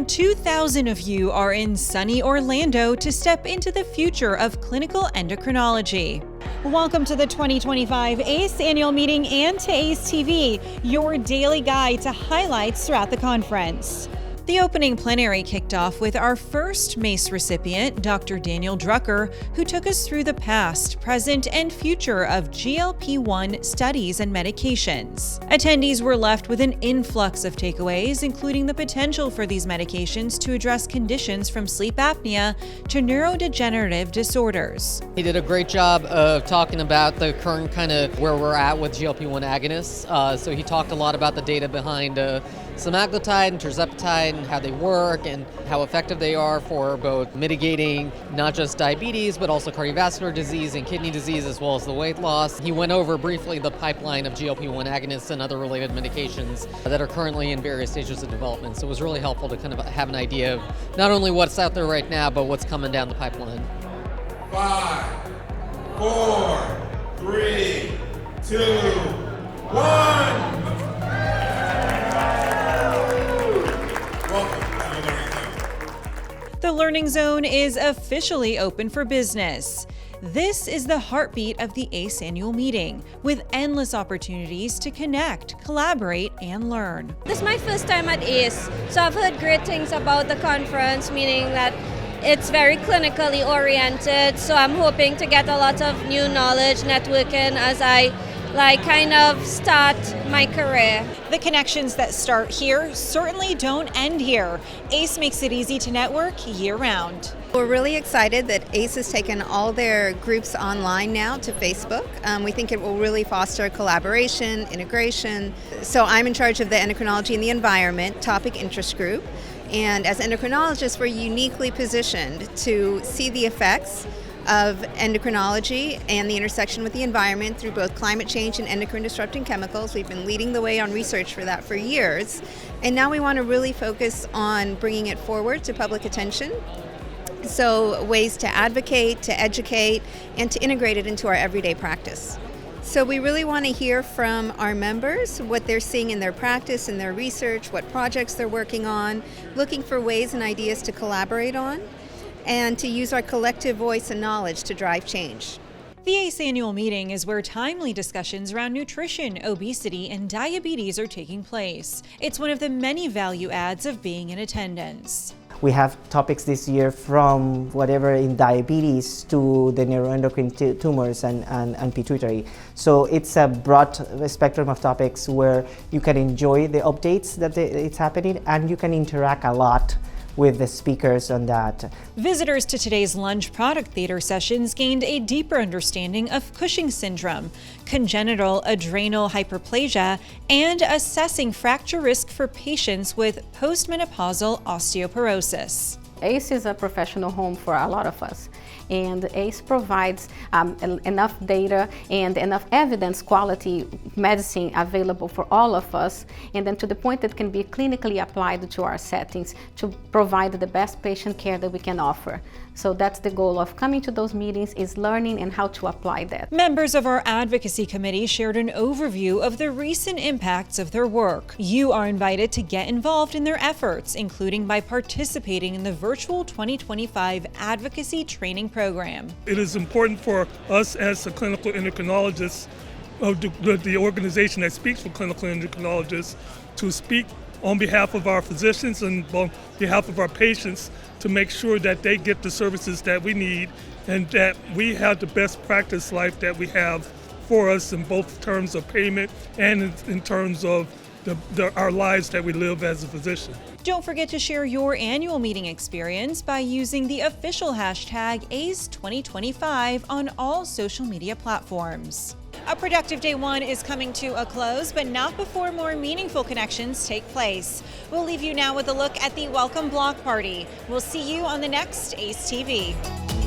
than 2,000 of you are in sunny Orlando to step into the future of clinical endocrinology. Welcome to the 2025 AACE Annual Meeting and to AACE TV, your daily guide to highlights throughout the conference. The opening plenary kicked off with our first MACE recipient, Dr. Daniel Drucker, who took us through the past, present, and future of GLP-1 studies and medications. Attendees were left with an influx of takeaways, including the potential for these medications to address conditions from sleep apnea to neurodegenerative disorders. He did a great job of talking about the current kind of where we're at with GLP-1 agonists. So he talked a lot about the data behind semaglutide and tirzepatide and how they work and how effective they are for both mitigating not just diabetes but also cardiovascular disease and kidney disease as well as the weight loss. He went over briefly the pipeline of GLP-1 agonists and other related medications that are currently in various stages of development. So it was really helpful to kind of have an idea of not only what's out there right now but what's coming down the pipeline. 5, 4, 3, 2, 1. The Learning Zone is officially open for business. This is the heartbeat of the AACE Annual Meeting, with endless opportunities to connect, collaborate, and learn. This is my first time at AACE, so I've heard great things about the conference, meaning that it's very clinically oriented, so I'm hoping to get a lot of new knowledge, networking as I kind of start my career. The connections that start here certainly don't end here. AACE makes it easy to network year-round. We're really excited that AACE has taken all their groups online now to Facebook. We think it will really foster collaboration, integration. So I'm in charge of the endocrinology and the environment topic interest group. And as endocrinologists, we're uniquely positioned to see the effects of endocrinology and the intersection with the environment through both climate change and endocrine disrupting chemicals. We've been leading the way on research for that for years, and now we want to really focus on bringing it forward to public attention. So ways to advocate, to educate, and to integrate it into our everyday practice. So we really want to hear from our members what they're seeing in their practice, in their research, what projects they're working on, looking for ways and ideas to collaborate on, and to use our collective voice and knowledge to drive change. The AACE Annual Meeting is where timely discussions around nutrition, obesity, and diabetes are taking place. It's one of the many value adds of being in attendance. We have topics this year from whatever in diabetes to the neuroendocrine tumors and pituitary. So it's a broad spectrum of topics where you can enjoy the updates that it's happening and you can interact a lot with the speakers on that. Visitors to today's lunch product theater sessions gained a deeper understanding of Cushing's syndrome, congenital adrenal hyperplasia, and assessing fracture risk for patients with postmenopausal osteoporosis. AACE is a professional home for a lot of us, and AACE provides enough data and enough evidence quality medicine available for all of us, and then to the point that can be clinically applied to our settings to provide the best patient care that we can offer. So that's the goal of coming to those meetings, is learning and how to apply that. Members of our advocacy committee shared an overview of the recent impacts of their work. You are invited to get involved in their efforts, including by participating in the virtual 2025 advocacy training program. It is important for us as a clinical endocrinologist, the organization that speaks for clinical endocrinologists, to speak on behalf of our physicians and on behalf of our patients to make sure that they get the services that we need and that we have the best practice life that we have for us in both terms of payment and in terms of our lives that we live as a physician. Don't forget to share your annual meeting experience by using the official hashtag AACE2025 on all social media platforms. A productive day one is coming to a close, but not before more meaningful connections take place. We'll leave you now with a look at the welcome block party. We'll see you on the next AACE TV.